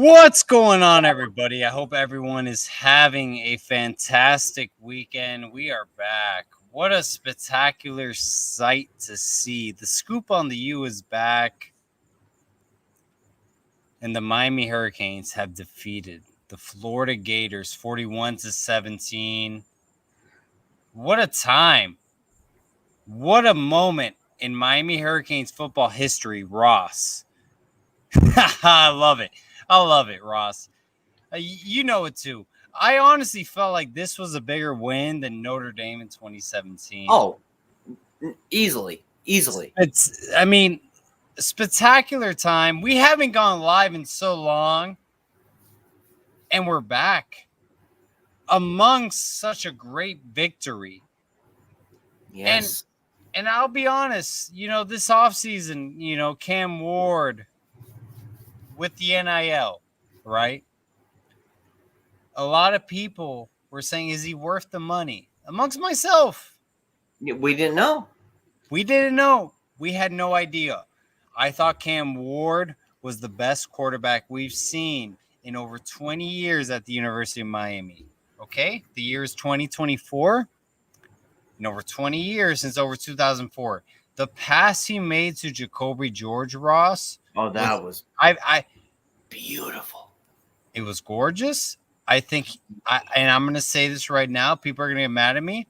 What's going on, everybody? I hope everyone is having a fantastic weekend. We are back. What a spectacular sight to see. The Scoop on the U is back, and the Miami Hurricanes have defeated the Florida Gators 41-17. What a time. What a moment in Miami Hurricanes football history, Ross. I love it. I love it, Ross. You know it too. I honestly felt like this was a bigger win than Notre Dame in 2017. Oh, easily. I mean, spectacular time. We haven't gone live in so long, and we're back amongst such a great victory. Yes. And I'll be honest, this offseason, Cam Ward with the NIL, right? A lot of people were saying, is he worth the money? Amongst myself. We didn't know. We didn't know. We had no idea. I thought Cam Ward was the best quarterback we've seen in over 20 years at the University of Miami. Okay? The year is 2024. In over 20 years since over 2004. The pass he made to Jacoby George, Ross. Oh, that was beautiful. It was gorgeous. I think, and I'm going to say this right now, people are going to get mad at me.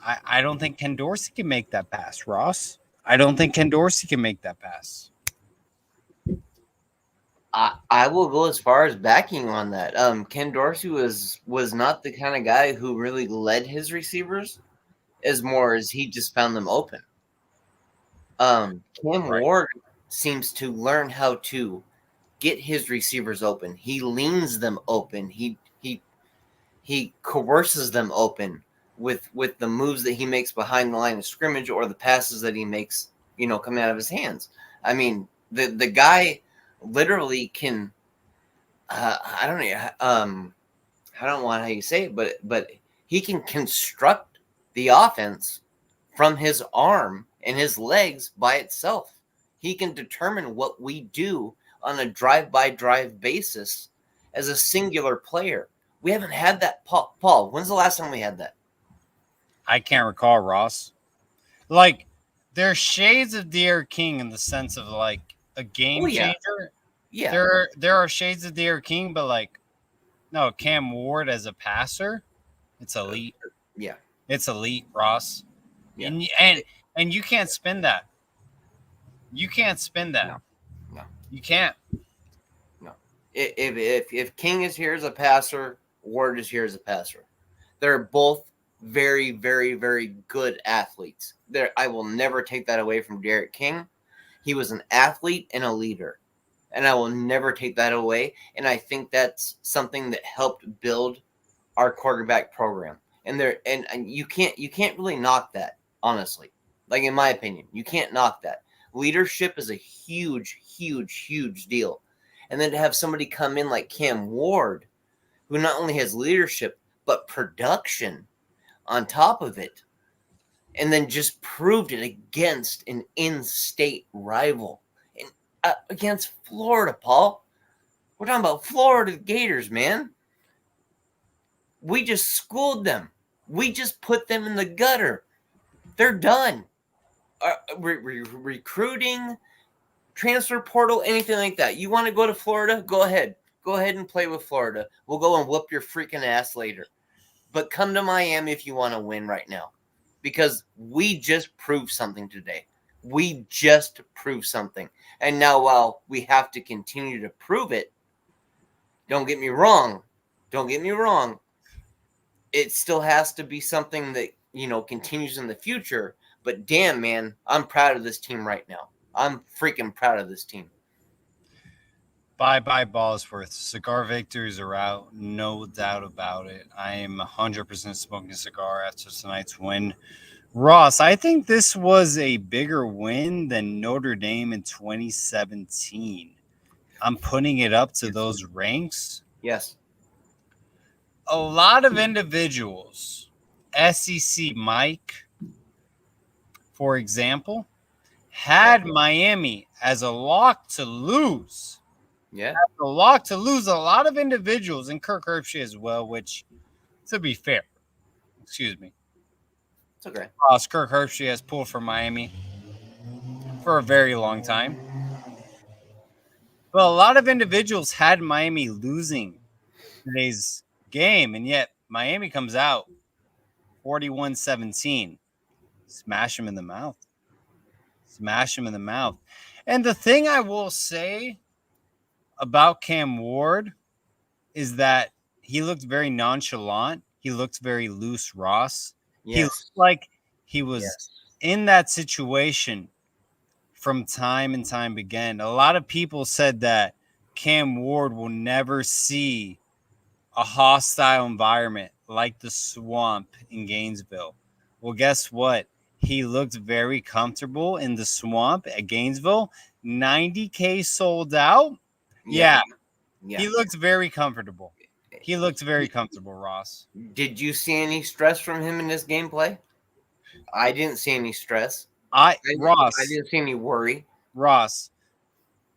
I don't think Ken Dorsey can make that pass, Ross. I don't think Ken Dorsey can make that pass. I will go as far as backing on that. Ken Dorsey was not the kind of guy who really led his receivers, as more as he just found them open. Cam Ward seems to learn how to get his receivers open. He leans them open. He coerces them open with the moves that he makes behind the line of scrimmage or the passes that he makes, coming out of his hands. I mean, the guy literally can. I don't know. I don't want how you say it, but he can construct the offense from his arm and his legs by itself. He can determine what we do on a drive-by-drive basis as a singular player. We haven't had that. Paul, when's the last time we had that? I can't recall, Ross. Like, there's shades of Derek King in the sense of, like, a game changer. Yeah. There are shades of Derek King, but, like, no, Cam Ward as a passer, it's elite. Yeah. It's elite, Ross. Yeah. And you can't spin that. You can't spin that. No. You can't. No. If King is here as a passer, Ward is here as a passer. They're both very, very, very good athletes. I will never take that away from Derek King. He was an athlete and a leader, and I will never take that away. And I think that's something that helped build our quarterback program. And you can't really knock that, honestly. Like, in my opinion, you can't knock that. Leadership is a huge, huge, huge deal. And then to have somebody come in like Cam Ward, who not only has leadership, but production on top of it, and then just proved it against an in-state rival. And against Florida, Paul. We're talking about Florida Gators, man. We just schooled them. We just put them in the gutter. They're done. Recruiting, transfer portal, anything like that. You want to go to Florida? Go ahead. Go ahead and play with Florida. We'll go and whoop your freaking ass later. But come to Miami if you want to win right now. Because we just proved something today. We just proved something. And now while we have to continue to prove it, don't get me wrong. It still has to be something that, continues in the future. But damn, man, I'm proud of this team right now. I'm freaking proud of this team. Bye-bye, Ballsworth. Cigar victories are out. No doubt about it. I am 100% smoking a cigar after tonight's win. Ross, I think this was a bigger win than Notre Dame in 2017. I'm putting it up to those ranks. Yes. A lot of individuals, SEC Mike, for example, had Miami as a lock to lose Yeah. A lock to lose a lot of individuals, and Kirk Herbstreit as well, which, to be fair, excuse me, It's okay. Kirk Herbstreit has pulled for Miami for a very long time. But a lot of individuals had Miami losing today's game, and yet Miami comes out 41-17. Smash him in the mouth. Smash him in the mouth. And the thing I will say about Cam Ward is that he looked very nonchalant. He looked very loose, Ross. He looked Yes. like he was Yes. in that situation from time and time again. A lot of people said that Cam Ward will never see a hostile environment like the swamp in Gainesville. Well, guess what? He looked very comfortable in the swamp at Gainesville. 90K sold out. Yeah, Yeah. he looked very comfortable. He looked very comfortable, Ross. Did you see any stress from him in this gameplay? I didn't see any stress. I Ross, didn't see any worry.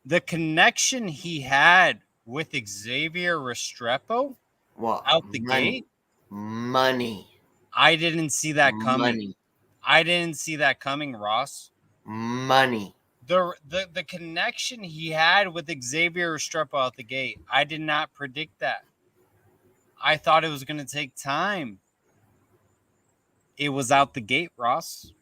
the connection he had with Xavier Restrepo Well, out the money. gate, Money. I didn't see that coming. Money. I didn't see that coming, Ross. Money. The connection he had with Xavier Restrepo out the gate, I did not predict that. I thought it was going to take time. It was out the gate, Ross.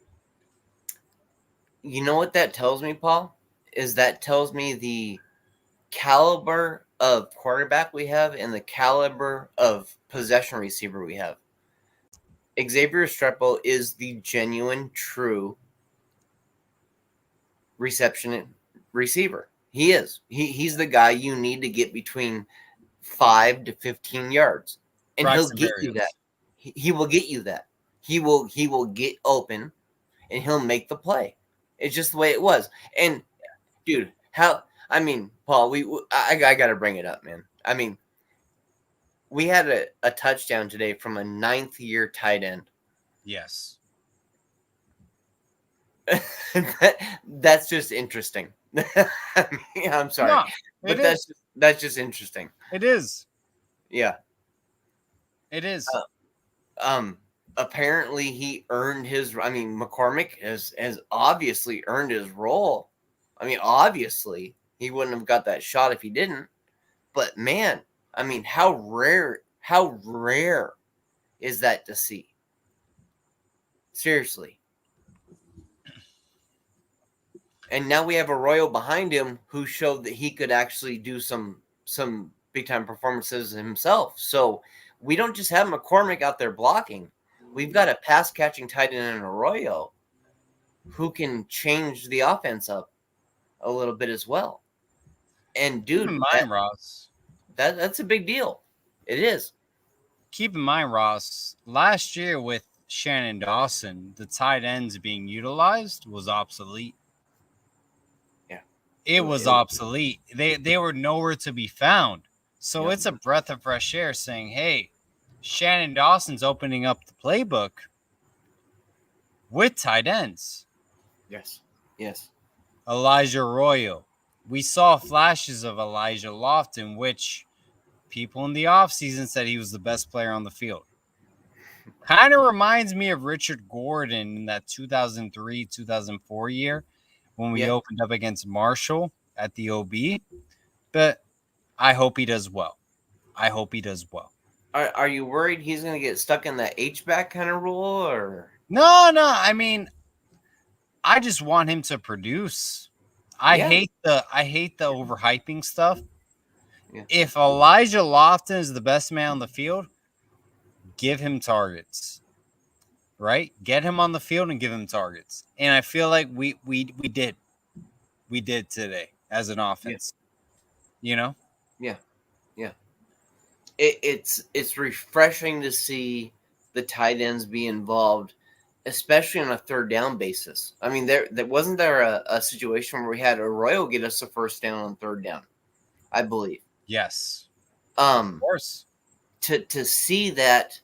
You know what that tells me, Paul? Is that tells me the caliber of quarterback we have and the caliber of possession receiver we have. Xavier Restrepo is the genuine, true reception receiver. He is. He's the guy you need to get between 5 to 15 yards, and Braxton he'll get you Berrios. that. He will get you that. He will get open, and he'll make the play. It's just the way it was. And dude, how? I mean, Paul, I got to bring it up, man. I mean, we had a touchdown today from a 9th-year tight end. Yes. That's just interesting. I mean, I'm sorry, No, but that's just interesting. It is. Yeah. It is. Apparently he earned his. I mean, McCormick has obviously earned his role. I mean, obviously he wouldn't have got that shot if he didn't. But man, I mean, how rare is that to see? Seriously. And now we have Arroyo behind him who showed that he could actually do some big time performances himself. So we don't just have McCormick out there blocking. We've got a pass catching tight end in Arroyo who can change the offense up a little bit as well. And dude, keep in mind, Ross. That's a big deal. It is. Keep in mind, Ross, last year with Shannon Dawson, the tight ends being utilized was obsolete. Yeah. It was obsolete. They were nowhere to be found. So it's a breath of fresh air saying, hey, Shannon Dawson's opening up the playbook with tight ends. Yes. Yes. Elijah Arroyo. We saw flashes of Elijah Lofton, which people in the offseason said he was the best player on the field. Kind of reminds me of Richard Gordon in that 2003-2004 year when we opened up against Marshall at the OB. But I hope he does well. Are you worried he's going to get stuck in that H-back kind of rule? Or No. I mean, I just want him to produce. I hate the overhyping stuff. Yeah. If Elijah Lofton is the best man on the field, give him targets. Right? Get him on the field and give him targets. And I feel like we did. We did today as an offense. Yeah. You know? Yeah. Yeah. It's refreshing to see the tight ends be involved, especially on a third down basis. I mean, there wasn't there a situation where we had Arroyo get us a first down on third down, I believe. Yes. Of course. To see that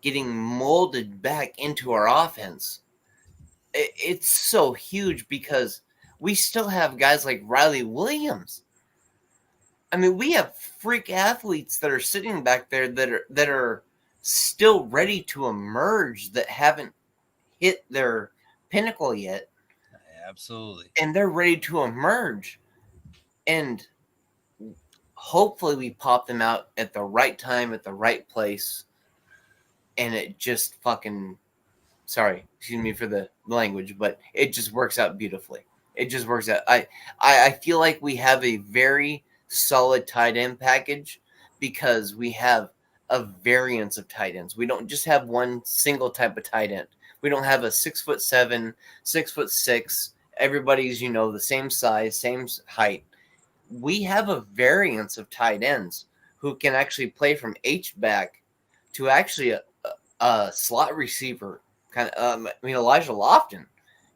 getting molded back into our offense, it's so huge because we still have guys like Riley Williams I mean, we have freak athletes that are sitting back there that are still ready to emerge, that haven't hit their pinnacle yet, Absolutely. and they're ready to emerge. And hopefully we pop them out at the right time, at the right place, and it just fucking, sorry, excuse me for the language, but it just works out beautifully. It just works out. I feel like we have a very solid tight end package because we have a variance of tight ends. We don't just have one single type of tight end. We don't have a 6'7", 6'6". Everybody's, the same size, same height. We have a variance of tight ends who can actually play from H-back to actually a slot receiver. Elijah Lofton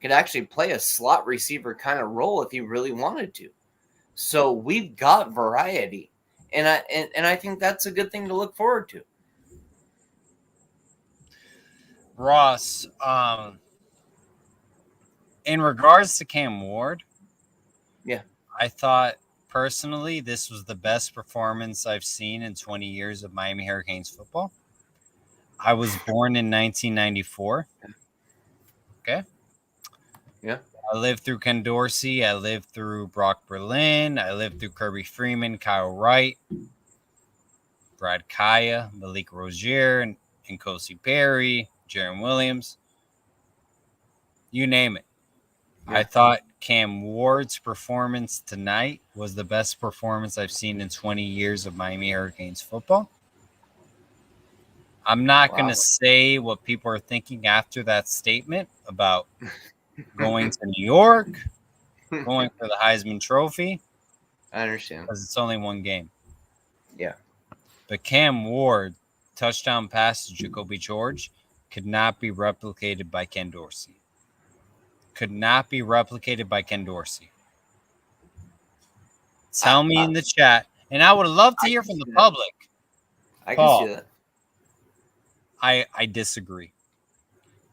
could actually play a slot receiver kind of role if he really wanted to. So we've got variety, and I think that's a good thing to look forward to. Ross, in regards to Cam Ward, Yeah. I thought personally this was the best performance I've seen in 20 years of Miami Hurricanes football. I was born in 1994. Okay. Yeah. I lived through Ken Dorsey. I lived through Brock Berlin. I lived through Kirby Freeman, Kyle Wright, Brad Kaya, Malik Rozier, and Nkosi Perry, Jaron Williams. You name it. Yeah. I thought Cam Ward's performance tonight was the best performance I've seen in 20 years of Miami Hurricanes football. I'm not going to say what people are thinking after that statement about going to New York, going for the Heisman Trophy. I understand. Because it's only one game. Yeah. But Cam Ward, touchdown pass to Jacoby George, could not be replicated by Ken Dorsey. Could not be replicated by Ken Dorsey. Tell me in the chat. And I would love to hear from the public. I can see that. I disagree.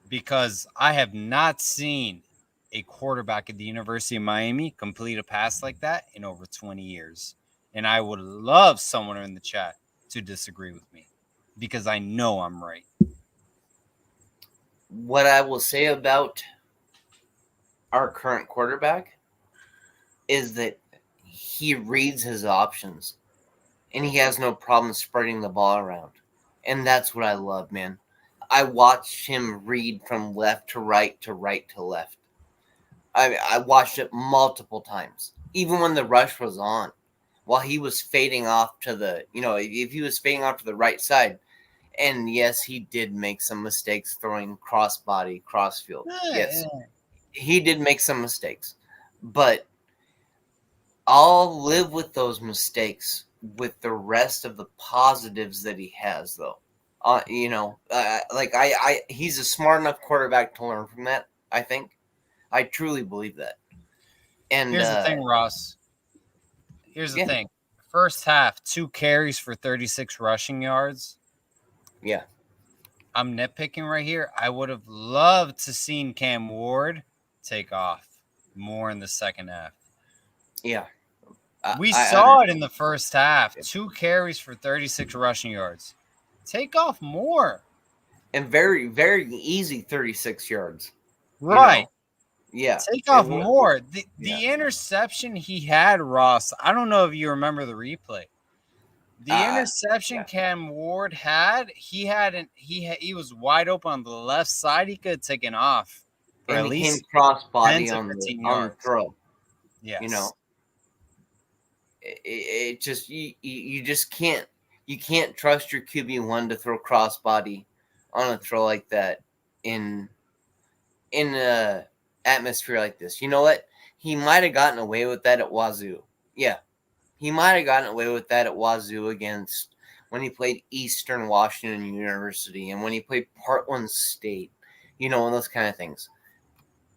Because I have not seen a quarterback at the University of Miami complete a pass like that in over 20 years. And I would love someone in the chat to disagree with me because I know I'm right. What I will say about our current quarterback is that he reads his options and he has no problem spreading the ball around. And that's what I love, man. I watched him read from left to right to right to left. I watched it multiple times, even when the rush was on, while he was fading off to the, if he was fading off to the right side. And yes, he did make some mistakes throwing crossbody, crossfield. Yes, he did make some mistakes, but I'll live with those mistakes with the rest of the positives that he has, though. He's a smart enough quarterback to learn from that. I think, I truly believe that. And here's the thing, Ross. Here's the thing. First half, 2 carries for 36 rushing yards. Yeah. I'm nitpicking right here. I would have loved to seen Cam Ward take off more in the second half. Yeah. We saw it in the first half. 2 carries for 36 rushing yards. Take off more. And very, very easy 36 yards. Right. Yeah. Take off more. The interception he had, Ross, I don't know if you remember the replay. The interception Cam Ward had, he was wide open on the left side. He could have taken off for and at he least came cross body 10 on to 15 the yards. throw. Yes. It just you just can't trust your QB1 to throw cross body on a throw like that in a atmosphere like this. You know what? He might have gotten away with that at Wazoo. Yeah. He might have gotten away with that at Wazoo against when he played Eastern Washington University and when he played Portland State, and those kind of things.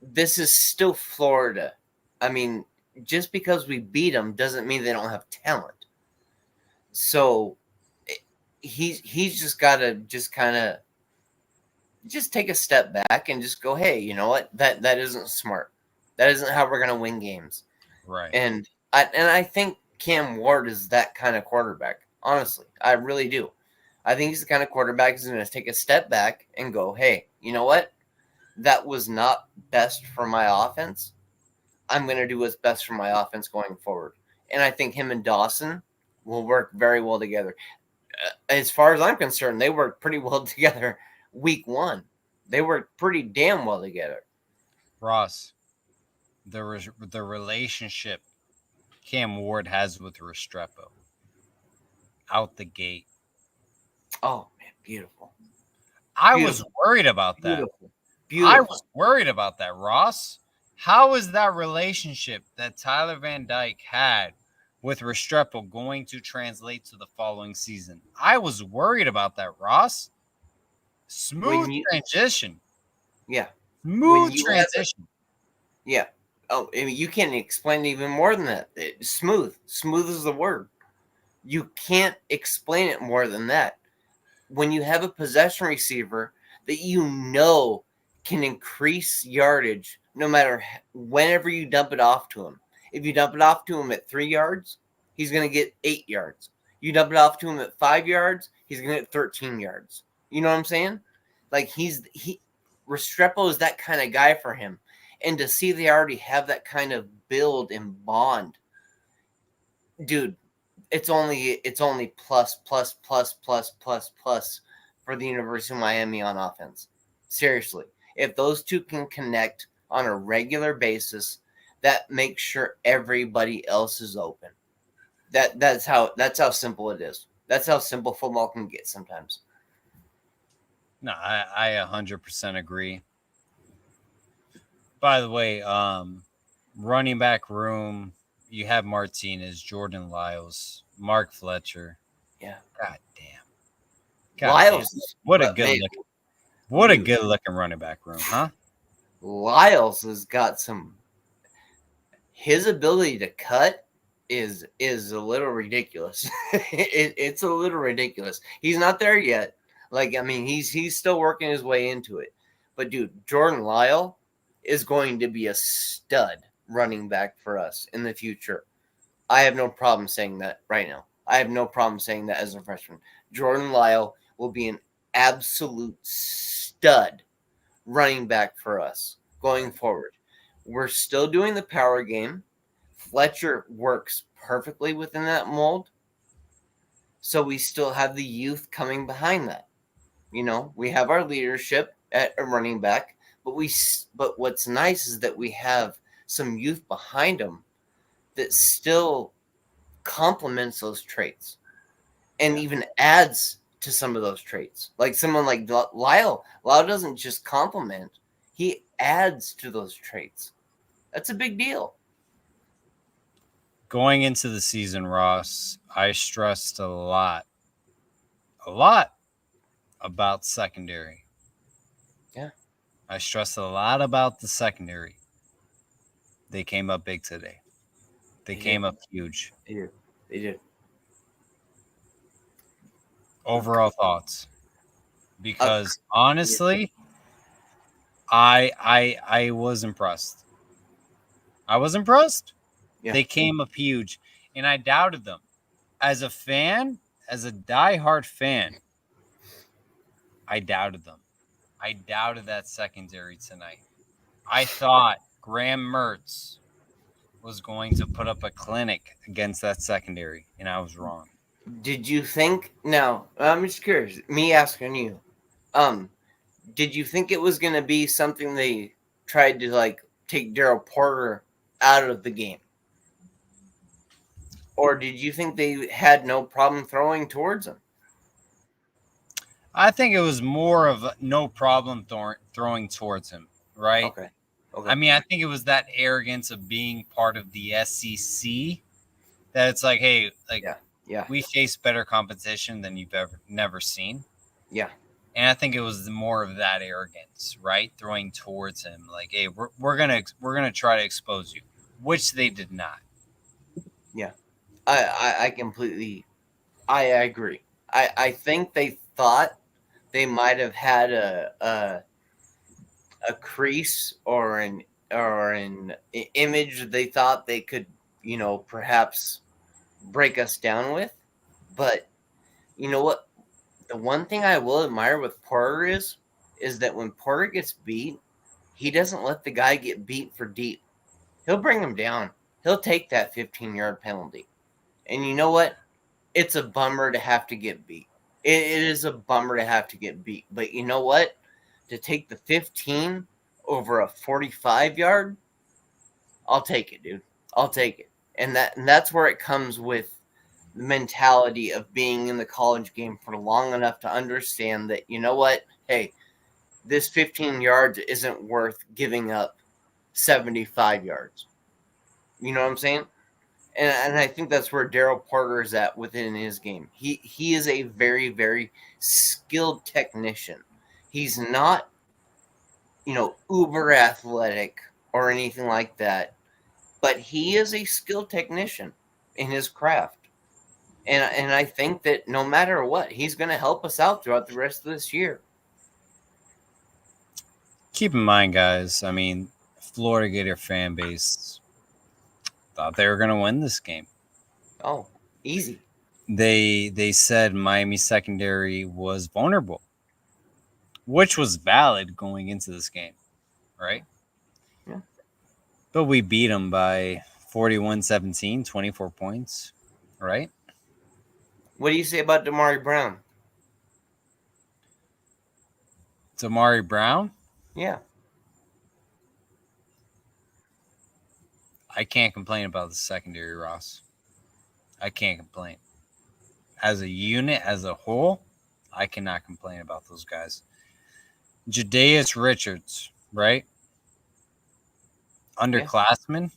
This is still Florida. I mean, just because we beat them doesn't mean they don't have talent. So he's just got to just kind of just take a step back and just go, hey, you know what? That isn't smart. That isn't how we're going to win games. Right. And I think Cam Ward is that kind of quarterback. Honestly, I really do. I think he's the kind of quarterback who's going to take a step back and go, hey, you know what? That was not best for my offense. I'm going to do what's best for my offense going forward. And I think him and Dawson will work very well together. As far as I'm concerned, they worked pretty well together week one. They worked pretty damn well together. Ross, the relationship Cam Ward has with Restrepo out the gate. Oh, man, beautiful. I was worried about that. Beautiful. I was worried about that, Ross. How is that relationship that Tyler Van Dyke had with Restrepo going to translate to the following season? I was worried about that, Ross. Smooth transition. Yeah. Smooth transition. Yeah. Oh, I mean, you can't explain it even more than that. Smooth. Smooth is the word. You can't explain it more than that. When you have a possession receiver that you know can increase yardage no matter whenever you dump it off to him. If you dump it off to him at 3 yards, he's going to get 8 yards. You dump it off to him at 5 yards, he's going to get 13 yards. You know what I'm saying? Like Restrepo is that kind of guy for him. And to see they already have that kind of build and bond, dude, it's only plus for the University of Miami on offense. Seriously, if those two can connect on a regular basis, that makes sure everybody else is open. That's how simple it is. That's how simple football can get sometimes. No, I 100% agree. By the way, running back room, you have Martinez, Jordan Lyles, Mark Fletcher. Yeah. God damn. Lyles. Damn. What a good looking running back room, huh? Lyles has got some. His ability to cut is a little ridiculous. It's a little ridiculous. He's not there yet. Like, I mean, he's still working his way into it. But dude, Jordan Lyle is going to be a stud running back for us in the future. I have no problem saying that right now. I have no problem saying that as a freshman. Jordan Lyle will be an absolute stud running back for us going forward. We're still doing the power game. Fletcher works perfectly within that mold. So we still have the youth coming behind that. You know, we have our leadership at a running back, but what's nice is that we have some youth behind them that still complements those traits and even adds to some of those traits. Like someone like Lyle. Lyle doesn't just complement, he adds to those traits. That's a big deal. Going into the season, Ross, I stressed a lot about secondary. Yeah. I stressed a lot about the secondary. They came up big today. They came up huge. They did. Overall thoughts. Because honestly, I was impressed. I was impressed. Yeah. They came up huge, and I doubted them. As a fan, as a diehard fan, I doubted them. I doubted that secondary tonight. I thought Graham Mertz was going to put up a clinic against that secondary, and I was wrong. Did you think? Now, I'm just curious. Me asking you, did you think it was going to be something they tried to like take Daryl Porter out of the game, or did you think they had no problem throwing towards him? I think it was more of no problem throwing towards him, right? Okay. I mean, I think it was that arrogance of being part of the SEC that it's like, hey, like, we face better competition than you've never seen. Yeah. And I think it was more of that arrogance, right? Throwing towards him, like, hey, we're gonna try to expose you, which they did not. Yeah, I completely, I agree. I think they thought they might have had a crease or an image they thought they could, perhaps break us down with. But you know what? The one thing I will admire with Porter is that when Porter gets beat, he doesn't let the guy get beat for deep. He'll bring him down. He'll take that 15-yard penalty. And you know what? It's a bummer to have to get beat. It is a bummer to have to get beat. But you know what? To take the 15 over a 45-yard, I'll take it, dude. I'll take it. And that's where it comes with the mentality of being in the college game for long enough to understand that, you know what? Hey, this 15 yards isn't worth giving up 75 yards. You know what I'm saying? And I think that's where Daryl Porter is at within his game. He is a very, very skilled technician. He's not, uber athletic or anything like that, but he is a skilled technician in his craft. And I think that no matter what, he's going to help us out throughout the rest of this year. Keep in mind, guys, I mean, Florida Gator fan base thought they were going to win this game. Oh, easy. They said Miami secondary was vulnerable, which was valid going into this game, right? Yeah. But we beat them by 41-17, 24 points, right? What do you say about Damari Brown? Damari Brown? Yeah. I can't complain about the secondary, Ross. I can't complain. As a unit, as a whole, I cannot complain about those guys. Jadaeus Richards, right? Underclassman.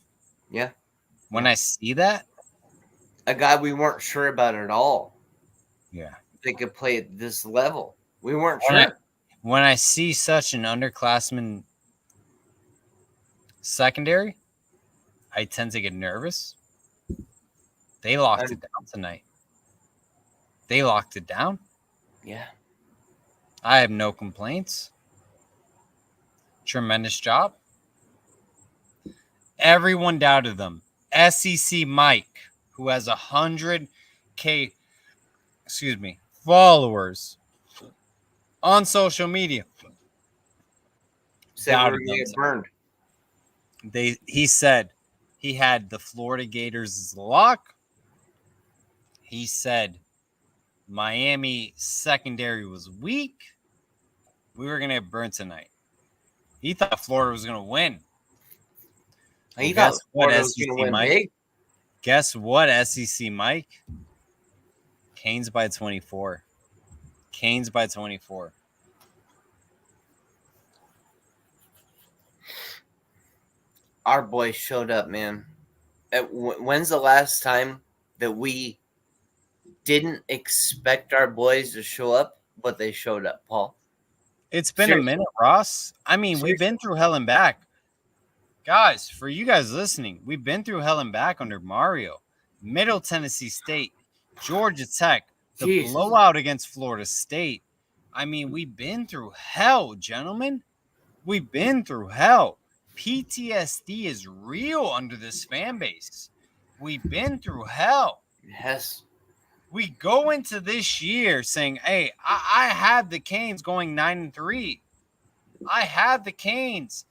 Yeah. When I see that, a guy we weren't sure about at all. Yeah. They could play at this level. We weren't sure. When I see such an underclassman secondary, I tend to get nervous. They locked it down tonight. They locked it down. Yeah. I have no complaints. Tremendous job. Everyone doubted them. SEC Mike, who has 100K, followers on social media, said we're gonna get burned. He said he had the Florida Gators as lock. He said Miami secondary was weak. We were gonna get burned tonight. He thought Florida was gonna win. He thought Florida was gonna win big. Guess what, SEC Mike? Canes by 24. Canes by 24. Our boys showed up, man. When's the last time that we didn't expect our boys to show up, but they showed up, Paul? It's been a minute, Ross. I mean, we've been through hell and back. Guys, for you guys listening, we've been through hell and back under Mario. Middle Tennessee State, Georgia Tech, the blowout against Florida State. I mean, we've been through hell, gentlemen. We've been through hell. PTSD is real under this fan base. We've been through hell. Yes. We go into this year saying, hey, I have the Canes going 9-3. I have the Canes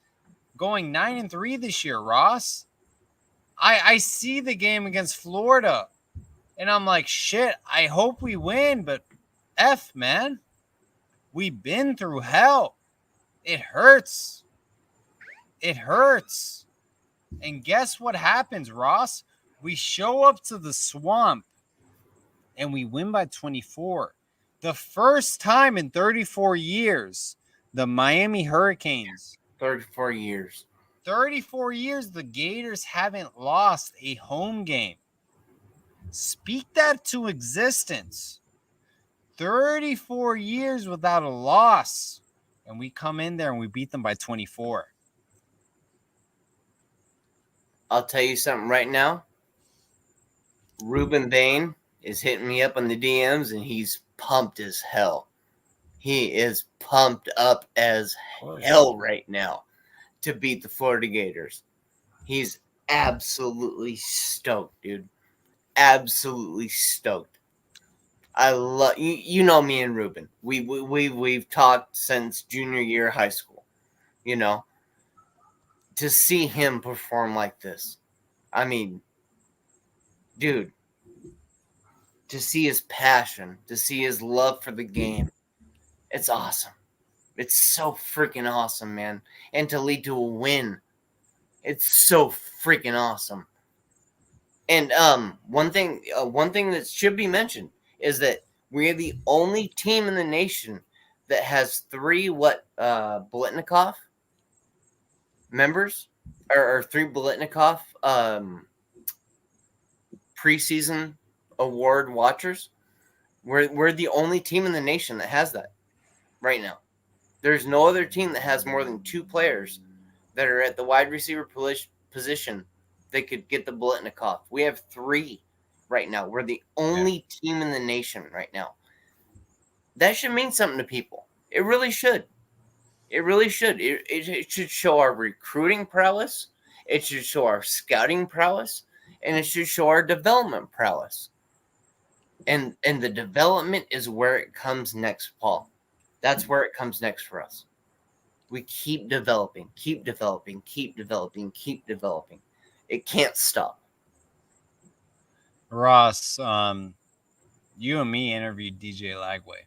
going 9-3 this year, Ross. I see the game against Florida, and I'm like, shit, I hope we win, but F, man. We've been through hell. It hurts. It hurts. And guess what happens, Ross? We show up to the swamp, and we win by 24. The first time in 34 years, the Miami Hurricanes. 34 years. 34 years, the Gators haven't lost a home game. Speak that to existence. 34 years without a loss. And we come in there and we beat them by 24. I'll tell you something right now. Ruben Bain is hitting me up on the DMs, and he's pumped as hell. He is pumped up as hell right now to beat the Florida Gators. He's absolutely stoked, dude. absolutely stoked. I love you. You know me and Ruben. We've talked since junior year of high school. You know, to see him perform like this, I mean, dude, to see his passion, to see his love for the game, it's awesome. It's so freaking awesome, man. And to lead to a win, it's so freaking awesome. And one thing that should be mentioned is that we're the only team in the nation that has 3 Blitnikoff members, or 3 Blitnikoff preseason award watchers. We're the only team in the nation that has that right now. There's no other team that has more than 2 players that are at the wide receiver position that could get the Blitnikoff. We have 3 right now. We're the only team in the nation right now. That should mean something to people. It really should. It really should. It should show our recruiting prowess. It should show our scouting prowess, and it should show our development prowess. And the development is where it comes next, Paul. That's where it comes next for us. We keep developing, keep developing, keep developing, keep developing. It can't stop. Ross, you and me interviewed DJ Lagway.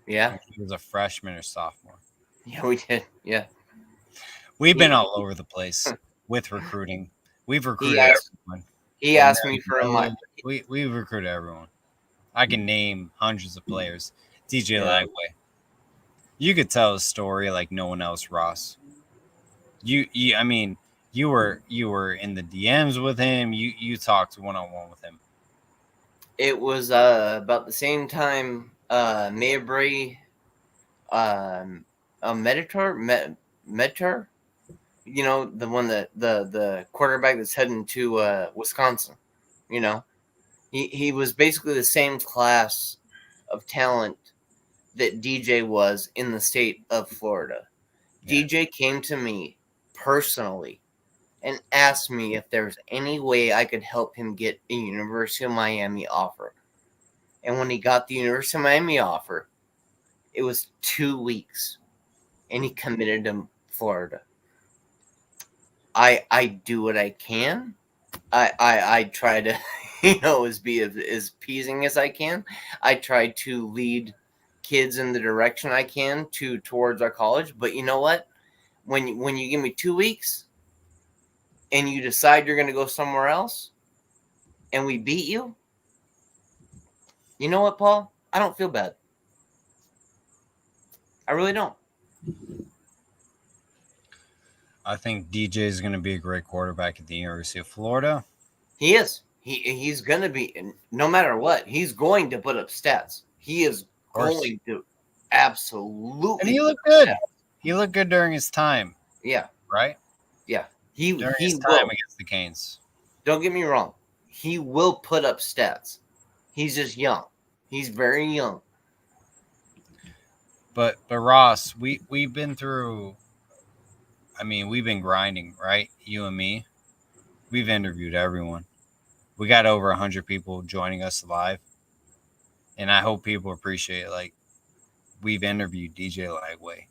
Yeah. He was a freshman or sophomore. Yeah, we did. Yeah. We've been all over the place with recruiting. We've recruited everyone. He asked me for a month. We've recruited everyone. I can name hundreds of players. DJ Lagway. You could tell a story like no one else, Ross. I mean, you were in the DMs with him. You talked one-on-one with him. It was about the same time Maybury, Meditor, you know, the one that the quarterback that's heading to Wisconsin. You know, he was basically the same class of talent that DJ was in the state of Florida. Yeah. DJ came to me personally and asked me if there's any way I could help him get a University of Miami offer. And when he got the University of Miami offer, it was 2 weeks, and he committed to Florida. I do what I can. I try to, be as appeasing as I can. I try to lead kids in the direction I can towards our college. But you know what? When you give me 2 weeks and you decide you're going to go somewhere else and we beat you, you know what, Paul? I don't feel bad. I really don't. I think DJ is going to be a great quarterback at the University of Florida. He is. He's going to be, no matter what, he's going to put up stats. He is going to absolutely. And he looked good. He looked good during his time. Yeah. Right? Yeah. During his time against the Canes. Don't get me wrong. He will put up stats. He's just young. He's very young. But Ross, we've been through. I mean, we've been grinding, right? You and me. We've interviewed everyone. We got over 100 people joining us live, and I hope people appreciate it. Like, we've interviewed DJ Lagway.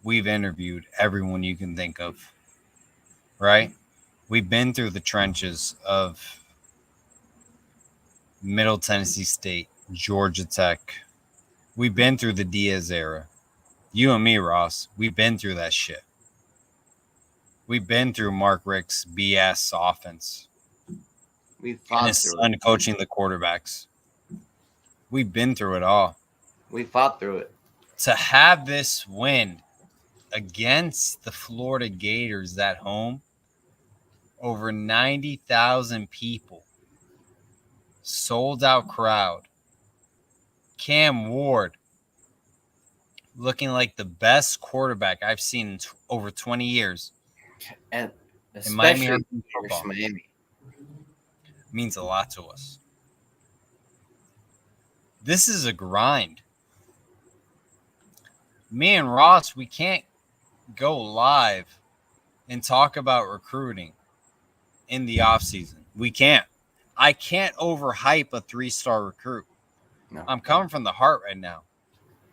We've interviewed everyone you can think of, right? We've been through the trenches of Middle Tennessee State, Georgia Tech. We've been through the Diaz era. You and me, Ross, we've been through that shit. We've been through Mark Richt's BS offense. We've fought and his son coaching the quarterbacks. We've been through it all. We fought through it. To have this win against the Florida Gators at home, over 90,000 people, sold out crowd. Cam Ward looking like the best quarterback I've seen in over 20 years. And especially in Miami. Means a lot to us. This is a grind. Me and Ross, we can't go live and talk about recruiting in the offseason. We can't. I can't overhype a 3-star recruit. No. I'm coming from the heart right now.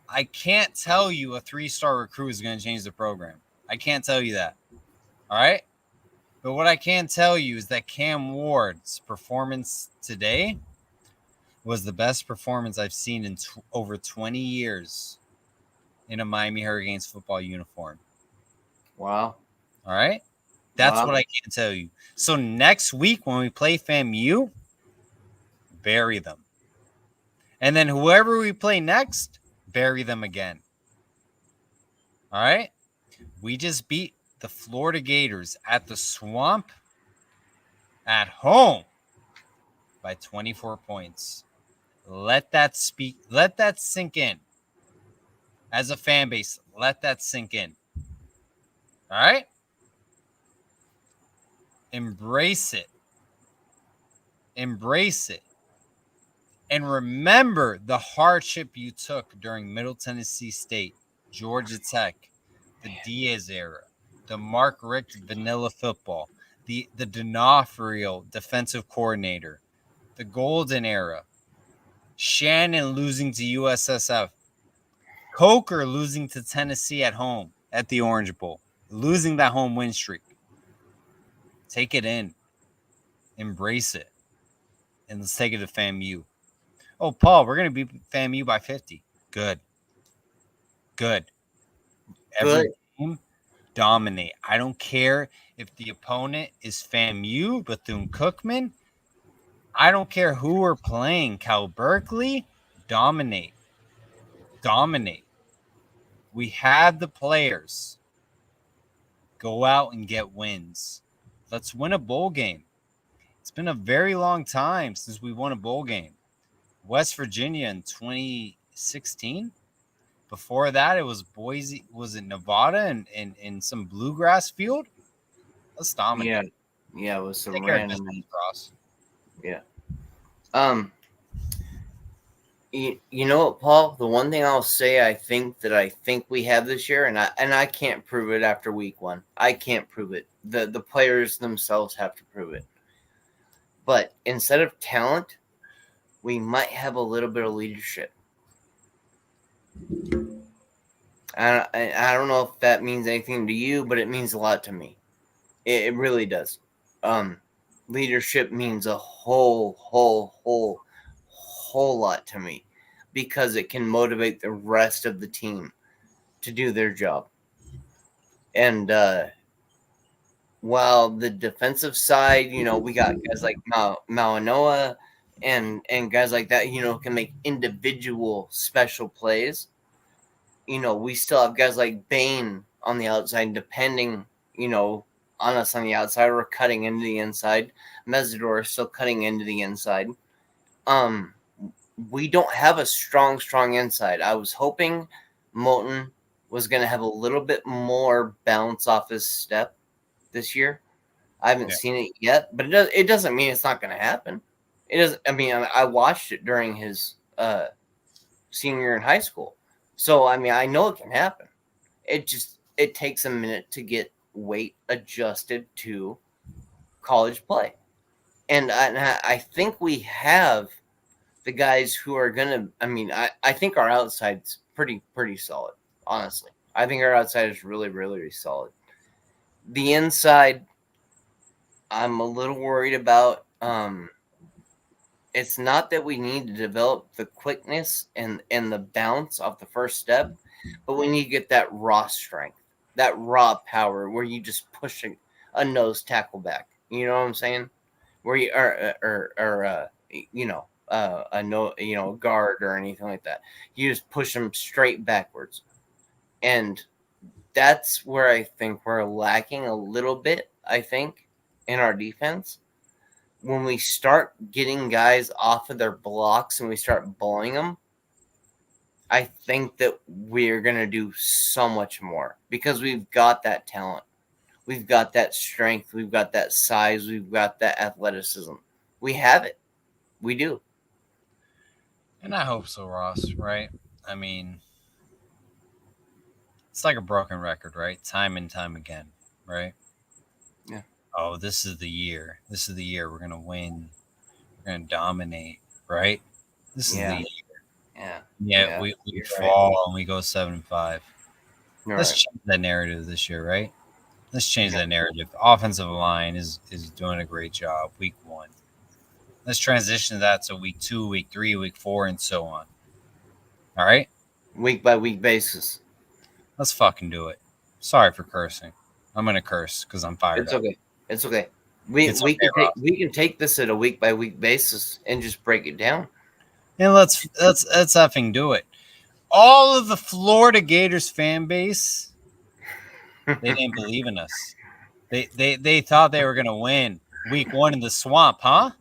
I can't tell you a 3-star recruit is going to change the program. I can't tell you that. All right? But what I can tell you is that Cam Ward's performance today was the best performance I've seen in over 20 years in a Miami Hurricanes football uniform. Wow. All right? That's Wow. what I can tell you. So next week when we play FAMU, bury them. And then whoever we play next, bury them again. All right? We just beat the Florida Gators at the Swamp at home by 24 points. Let that sink in. As a fan base, let that sink in. All right? Embrace it. Embrace it. And remember the hardship you took during Middle Tennessee State, Georgia Tech, the Diaz era, the Mark Richt vanilla football, the D'Onofrio defensive coordinator, the Golden era, Shannon losing to USSF, Coker losing to Tennessee at home at the Orange Bowl, losing that home win streak. Take it in. Embrace it. And let's take it to FAMU. Oh, Paul, we're going to beat FAMU by 50. Good. Every game, dominate. I don't care if the opponent is FAMU, Bethune-Cookman. I don't care who we're playing. Cal Berkeley, dominate. We have the players. Go out and get wins. Let's win a bowl game. It's been a very long time since we won a bowl game. West Virginia in 2016. Before that, it was Boise. Was it Nevada and in some bluegrass field? Let's dominate. Yeah, it was some Take care of random. business, Ross. Yeah. You know what, Paul? The one thing I'll say I think we have this year, and I can't prove it after week 1. I can't prove it. The players themselves have to prove it. But instead of talent, we might have a little bit of leadership. I don't know if that means anything to you, but it means a lot to me. It really does. Leadership means a whole lot to me because it can motivate the rest of the team to do their job. And while the defensive side, we got guys like Malinoa and guys like that, can make individual special plays. We still have guys like Bain on the outside, depending, on us on the outside. We're cutting into the inside. Mesidor is still cutting into the inside. We don't have a strong inside. I was hoping Moulton was going to have a little bit more bounce off his step this year. I haven't seen it yet, but it doesn't mean it's not going to happen. It doesn't. I mean, I watched it during his senior year in high school. So, I mean, I know it can happen. It takes a minute to get weight adjusted to college play. And I think we have the guys who are going to, I mean, I think our outside's pretty solid, honestly. I think our outside is really, really solid. The inside, I'm a little worried about. It's not that we need to develop the quickness and the bounce off the first step, but we need to get that raw strength, that raw power where you just push a nose tackle back. You know what I'm saying? Where you a guard or anything like that. You just push them straight backwards, and that's where I think we're lacking a little bit. I think in our defense. When we start getting guys off of their blocks and we start bullying them, I think that we're going to do so much more because we've got that talent. We've got that strength. We've got that size. We've got that athleticism. We have it. We do. And I hope so, Ross, right? I mean, it's like a broken record, right? Time and time again, right? Yeah. Oh, this is the year. This is the year we're going to win. We're gonna dominate, right? This is the Yeah. year. Yeah. We You're right. fall and we go 7-5. You're Let's right. change that narrative this year, right? Let's change Yeah. that narrative. Offensive line is doing a great job. Week 1. Let's transition that to week 2, week 3, week 4, and so on. All right? Week by week basis. Let's fucking do it. Sorry for cursing. I'm gonna curse because I'm fired It's up. okay. It's okay. It's okay, Ross. We can take this at a week by week basis and just break it down. And let's effing do it. All of the Florida Gators fan base, they didn't believe in us. They thought they were gonna win week 1 in the swamp, huh?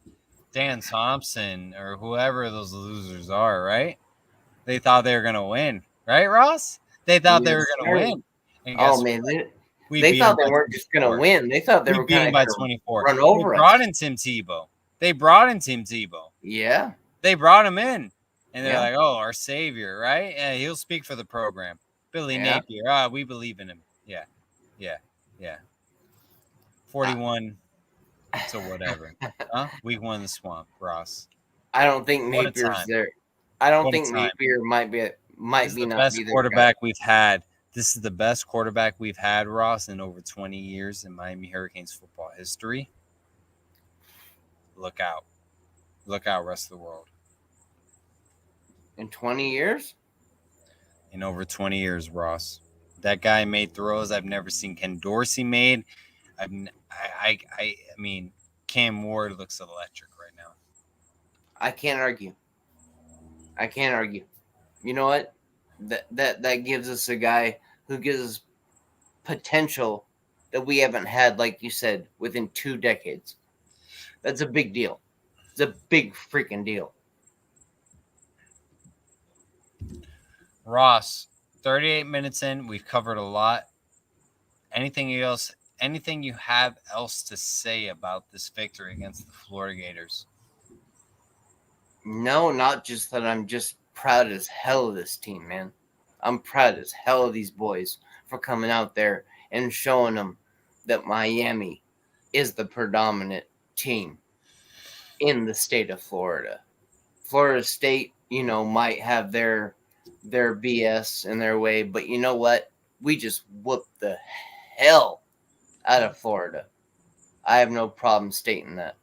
Dan Thompson or whoever those losers are, right? They thought they were gonna win, right, Ross? They thought they were Yes, gonna sir. win. And Oh guess man, what? We they beat them thought they by weren't just gonna 24. win. They thought they We were beat kind them of by gonna 24. run They over brought us. in Tim Tebow. They brought in Tim Tebow. Yeah. They brought him in. And they're Yeah. like, oh, our savior, right? Yeah, he'll speak for the program. Billy Yeah. Napier. We believe in him. Yeah. 41 to whatever. Huh? Week 1 in the swamp, Ross. I don't think What a Napier's time. there. I don't What a think time. Napier might This is the not best be their guy. quarterback we've had. This is the best quarterback we've had, Ross, in over 20 years in Miami Hurricanes football history. Look out. Look out, rest of the world. In 20 years? In over 20 years, Ross. That guy made throws I've never seen Ken Dorsey made. I mean, Cam Ward looks electric right now. I can't argue. I can't argue. You know what? That gives us a guy who gives us potential that we haven't had, like you said, within 2 decades. That's a big deal. It's a big freaking deal. Ross, 38 minutes in, we've covered a lot. Anything else? Anything you have else to say about this victory against the Florida Gators? No, not just that. I'm just proud as hell of this team, man. I'm proud as hell of these boys for coming out there and showing them that Miami is the predominant team in the state of Florida. Florida State, might have their BS in their way, but you know what? We just whooped the hell out of Florida. I have no problem stating that.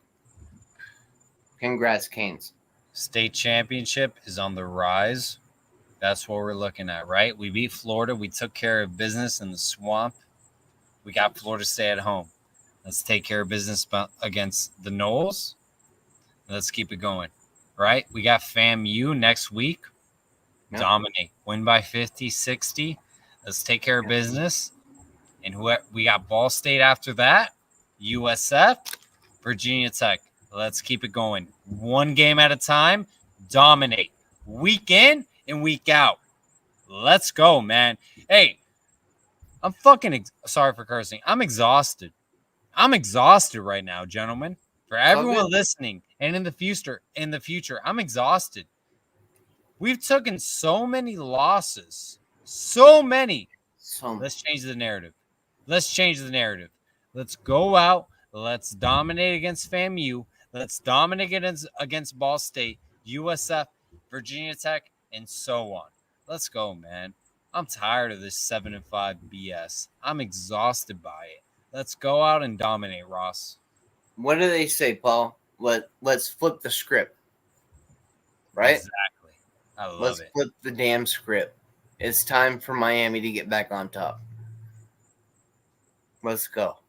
Congrats, Canes. State championship is on the rise. That's what we're looking at, right? We beat Florida. We took care of business in the swamp. We got Florida State at home. Let's take care of business against the Knowles. Let's keep it going, right? We got FAMU next week. Yep. Dominate. Win by 50, 60. Let's take care of business. And we got Ball State after that. USF, Virginia Tech. Let's keep it going. One game at a time. Dominate. Week in and week out. Let's go, man. Hey, I'm fucking sorry for cursing. I'm exhausted. I'm exhausted right now, gentlemen. For everyone listening and in the future, I'm exhausted. We've taken so many losses. So many. Let's change the narrative. Let's go out. Let's dominate against FAMU. Let's dominate against Ball State, USF, Virginia Tech, and so on. Let's go, man. I'm tired of this 7-5 BS. I'm exhausted by it. Let's go out and dominate, Ross. What do they say, Paul? Let's flip the script. Right? Exactly. I love it. Let's flip the damn script. It's time for Miami to get back on top. Let's go.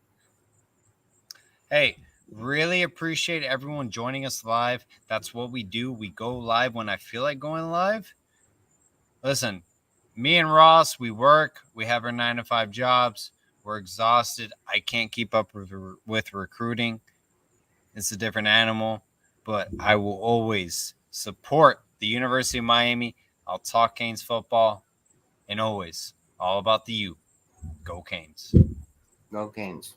Hey, really appreciate everyone joining us live. That's what we do. We go live when I feel like going live. Listen, me and Ross, we work. We have our 9-to-5 jobs. We're exhausted. I can't keep up with recruiting. It's a different animal, but I will always support the University of Miami. I'll talk Canes football, and always all about the U. Go Canes. Go Canes.